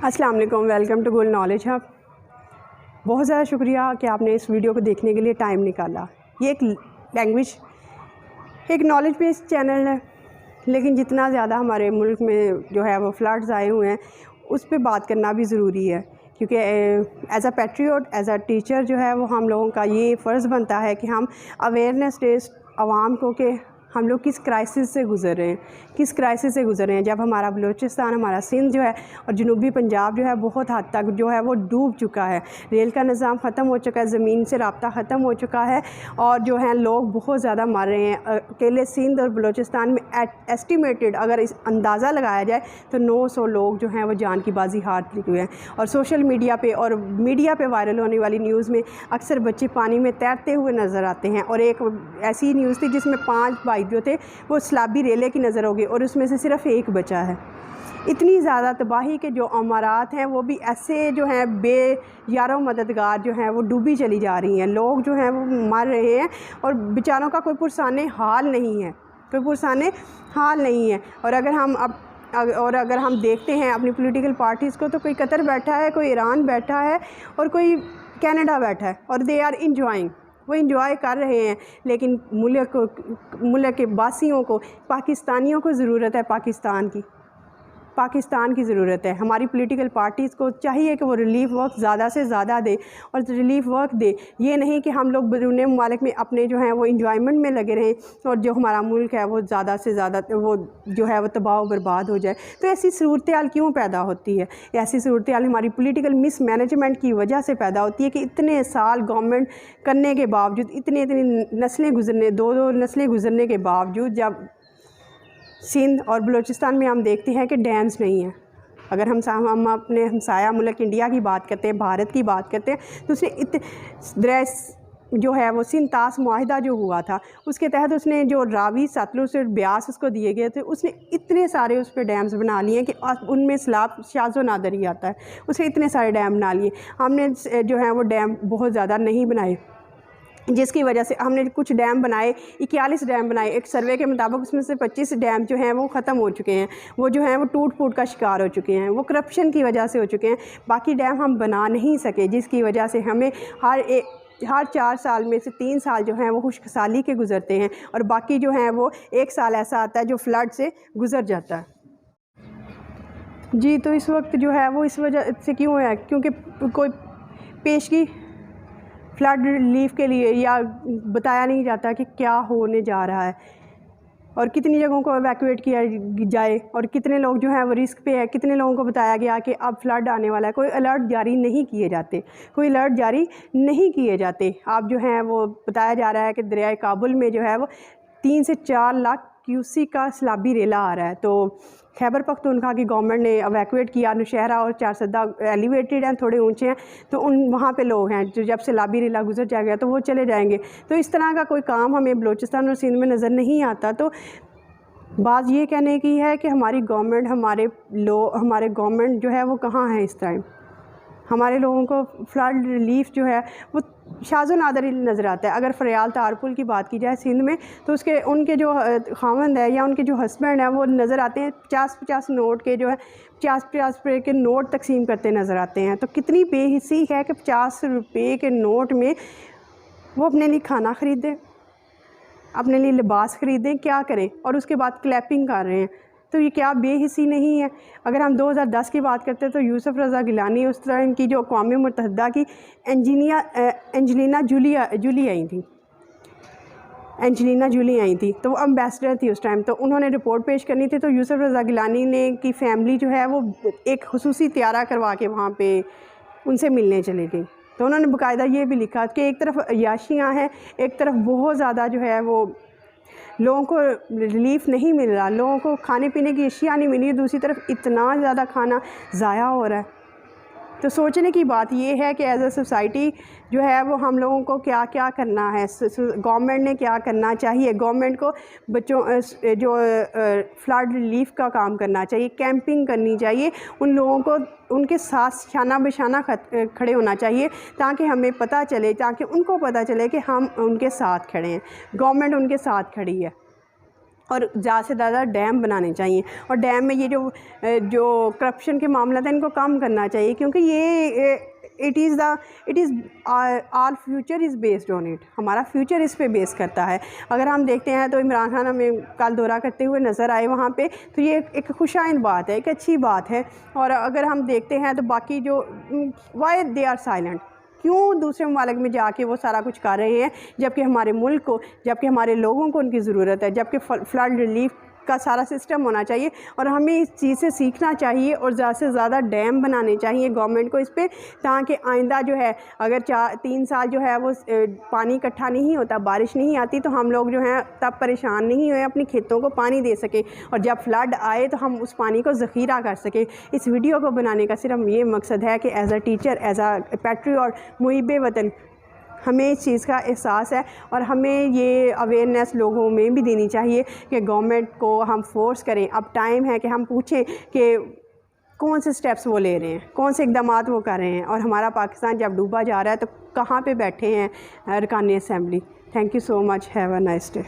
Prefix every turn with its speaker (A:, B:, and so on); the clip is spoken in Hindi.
A: अस्सलाम वालेकुम, welcome to gold knowledge hub. बहुत ज़्यादा शुक्रिया कि आपने इस वीडियो को देखने के लिए टाइम निकाला। ये एक लैंग्वेज, एक नॉलेज बेस्ड चैनल है, लेकिन जितना ज़्यादा हमारे मुल्क में जो है वो फ्लड्स आए हुए हैं उस पर बात करना भी ज़रूरी है, क्योंकि as a patriot, as a teacher जो है वो हम लोगों का ये फ़र्ज़ बनता है कि हम अवेयरनेस दे आवाम को कि हम लोग किस क्राइसिस से गुज़र रहे हैं, किस क्राइसिस से गुज़र रहे हैं। जब हमारा बलूचिस्तान, हमारा सिंध जो है और जनूबी पंजाब जो है बहुत हद तक जो है वो डूब चुका है, रेल का निज़ाम ख़त्म हो चुका है, ज़मीन से रब्ता ख़त्म हो चुका है और जो है लोग बहुत ज़्यादा मर रहे हैं। अकेले सिंध और बलूचिस्तान में एस्टिमेटेड अगर इस अंदाज़ा लगाया जाए तो 900 लोग जो हैं वो जान की बाजी हार चुके हैं। और सोशल मीडिया पे और मीडिया पे वायरल होने वाली न्यूज़ में अक्सर बच्चे पानी में तैरते हुए नज़र आते हैं। और एक ऐसी न्यूज़ थी जिसमें 5 भाई जो थे वो सलाबी रेले की नज़र होगी और उसमें से सिर्फ एक बचा है। इतनी ज़्यादा तबाही के जो अमारात हैं वो भी ऐसे जो हैं बेयारो मददगार जो हैं वो डूबी चली जा रही हैं। लोग जो हैं वो मर रहे हैं और बेचारों का कोई पुरसाने हाल नहीं है, कोई पुरसाने हाल नहीं है। और अगर हम देखते हैं अपनी पॉलिटिकल पार्टीज़ को, तो कोई कतर बैठा है, कोई ईरान बैठा है और कोई कनाडा बैठा है और दे आर इंजॉइंग, वो इंजॉय कर रहे हैं। लेकिन मुल्क के वासियों को, पाकिस्तानियों को ज़रूरत है पाकिस्तान की ज़रूरत है। हमारी पॉलिटिकल पार्टीज़ को चाहिए कि वो रिलीफ वर्क ज़्यादा से ज़्यादा दे और रिलीफ वर्क दे। ये नहीं कि हम लोग बैरून मुमालिक में अपने जो हैं वो इंजॉयमेंट में लगे रहें और जो हमारा मुल्क है वो ज़्यादा से ज़्यादा वो जो है वो तबाह बर्बाद हो जाए। तो ऐसी सूरत हाल क्यों पैदा होती है? ऐसी सूरत हाल हमारी पॉलिटिकल मिस मैनेजमेंट की वजह से पैदा होती है कि इतने साल गवर्नमेंट करने के बावजूद, इतनी नस्लें गुजरने, 2 नस्लें गुजरने के बावजूद, जब सिंध और बलूचिस्तान में हम देखते हैं कि डैम्स नहीं हैं। अगर हम अपने हमसाया मुल्क इंडिया की बात करते हैं, भारत की बात करते हैं, तो उसने जो है वो सिंध तास मुआहिदा जो हुआ था उसके तहत उसने जो रावी, सतलुज से ब्यास उसको दिए गए थे, उसने इतने सारे उस पर डैम्स बना लिए कि उनमें सैलाब शाज़ो नादर ही आता है, उसने इतने सारे डैम बना लिए। हमने जो है वो डैम बहुत ज़्यादा नहीं बनाए, जिसकी वजह से हमने कुछ डैम बनाए, 41 डैम बनाए। एक सर्वे के मुताबिक उसमें से 25 डैम जो हैं वो ख़त्म हो चुके हैं, वो जो हैं वो टूट फूट का शिकार हो चुके हैं, वो करप्शन की वजह से हो चुके हैं। बाकी डैम हम बना नहीं सके, जिसकी वजह से हमें हर 4 साल में से 3 साल जो हैं वो खुशहाली के गुज़रते हैं और बाकी जो हैं वो 1 साल ऐसा आता है जो फ्लड से गुज़र जाता है। जी, तो इस वक्त जो है वो इस वजह से क्यों है? क्योंकि कोई पेशगी फ्लड रिलीफ के लिए या बताया नहीं जाता कि क्या होने जा रहा है और कितनी जगहों को एवैक्यूएट किया जाए और कितने लोग जो हैं वो रिस्क पे है। कितने लोगों को बताया गया कि अब फ्लड आने वाला है, कोई अलर्ट जारी नहीं किए जाते, आप जो हैं वो बताया जा रहा है कि दरियाए काबुल में जो है वो 3 से 4 लाख क्यूसी का सैलाबी रेला आ रहा है। तो खैबर पख्तूनख्वा की गवर्नमेंट ने एवैक्यूएट किया। नौशहरा और चारसदा एलिवेटेड हैं, थोड़े ऊंचे हैं, तो वहाँ पे लोग हैं जो जब सैलाबी रेला गुजर जाएगा तो वो चले जाएंगे। तो इस तरह का कोई काम हमें बलूचिस्तान और सिंध में नज़र नहीं आता। तो बात ये कहने की है कि हमारी गवर्नमेंट, हमारे गवर्नमेंट जो है वो कहाँ है इस टाइम? हमारे लोगों को फ्लड रिलीफ जो है वो शाज़ो नादर ही नज़र आता है। अगर फरियाल तारपुल की बात की जाए सिंध में, तो उनके जो खावंद है या उनके जो हस्बैंड हैं वो नज़र आते हैं 50-50 नोट के जो है 50-50 रुपये के नोट तकसीम करते नज़र आते हैं। तो कितनी बेहिसी है कि 50 रुपये के नोट में वो अपने लिए खाना ख़रीदें, अपने लिए लिबास ख़रीदें, क्या करें, और उसके बाद क्लैपिंग कर रहे हैं। तो ये क्या बेहिसी नहीं है? अगर हम 2010 की बात करते हैं तो यूसुफ रज़ा गिलानी, उस तरह इनकी जो अक़वाम मुत्तहिदा की एंजेलिना जूली आई थी, तो वो अम्बेसडर थी उस टाइम। तो उन्होंने रिपोर्ट पेश करनी थी, तो यूसुफ रज़ा गिलानी ने की फ़ैमिली जो है वो एक खुसूसी त्यारा करवा के वहाँ पे उनसे मिलने चली गई। तो उन्होंने बाकायदा ये भी लिखा कि एक तरफ अयाशियाँ हैं, एक तरफ बहुत ज़्यादा जो है वो लोगों को रिलीफ़ नहीं मिल रहा, लोगों को खाने पीने की अशिया नहीं मिल रही, दूसरी तरफ इतना ज़्यादा खाना ज़ाया हो रहा है। तो सोचने की बात यह है कि एज अ सोसाइटी जो है वो हम लोगों को क्या क्या करना है, गवर्नमेंट ने क्या करना चाहिए। गवर्नमेंट को बच्चों जो फ्लड रिलीफ का काम करना चाहिए, कैंपिंग करनी चाहिए, उन लोगों को उनके साथ शाना बेशाना खड़े होना चाहिए, ताकि हमें पता चले, ताकि उनको पता चले कि हम उनके साथ खड़े हैं, गवर्नमेंट उनके साथ खड़ी है। और ज़्यादा से ज़्यादा डैम बनाने चाहिए। और डैम में ये जो करप्शन के मामला था इनको कम करना चाहिए, क्योंकि ये it is all future is based on it. हमारा फ्यूचर इस पे बेस करता है। अगर हम देखते हैं तो इमरान खान हमें कल दौरा करते हुए नज़र आए वहाँ पे, तो ये एक खुशाइन बात है, एक अच्छी बात है। और अगर हम देखते हैं तो बाकी जो वाई दे आर साइलेंट, क्यों दूसरे ममालिक में जाके वो सारा कुछ कर रहे हैं, जबकि हमारे मुल्क को, जबकि हमारे लोगों को उनकी ज़रूरत है, जबकि फ्लड रिलीफ का सारा सिस्टम होना चाहिए। और हमें इस चीज़ से सीखना चाहिए और ज़्यादा से ज़्यादा डैम बनाने चाहिए गवर्नमेंट को इस पे, ताकि आइंदा जो है अगर 3 साल जो है वो पानी इकट्ठा नहीं होता, बारिश नहीं आती, तो हम लोग जो हैं तब परेशान नहीं हुए, अपनी खेतों को पानी दे सके, और जब फ्लड आए तो हम उस पानी को ज़ख़ीरा कर सके। इस वीडियो को बनाने का सिर्फ ये मकसद है कि as a teacher, as a patriot, मुहिब वतन, हमें इस चीज़ का एहसास है और हमें ये अवेयरनेस लोगों में भी देनी चाहिए कि गवर्नमेंट को हम फोर्स करें। अब टाइम है कि हम पूछें कि कौन से स्टेप्स वो ले रहे हैं, कौन से इक़दामात वो कर रहे हैं, और हमारा पाकिस्तान जब डूबा जा रहा है तो कहाँ पे बैठे हैं अरकान assembly. Thank you so much, have a nice day.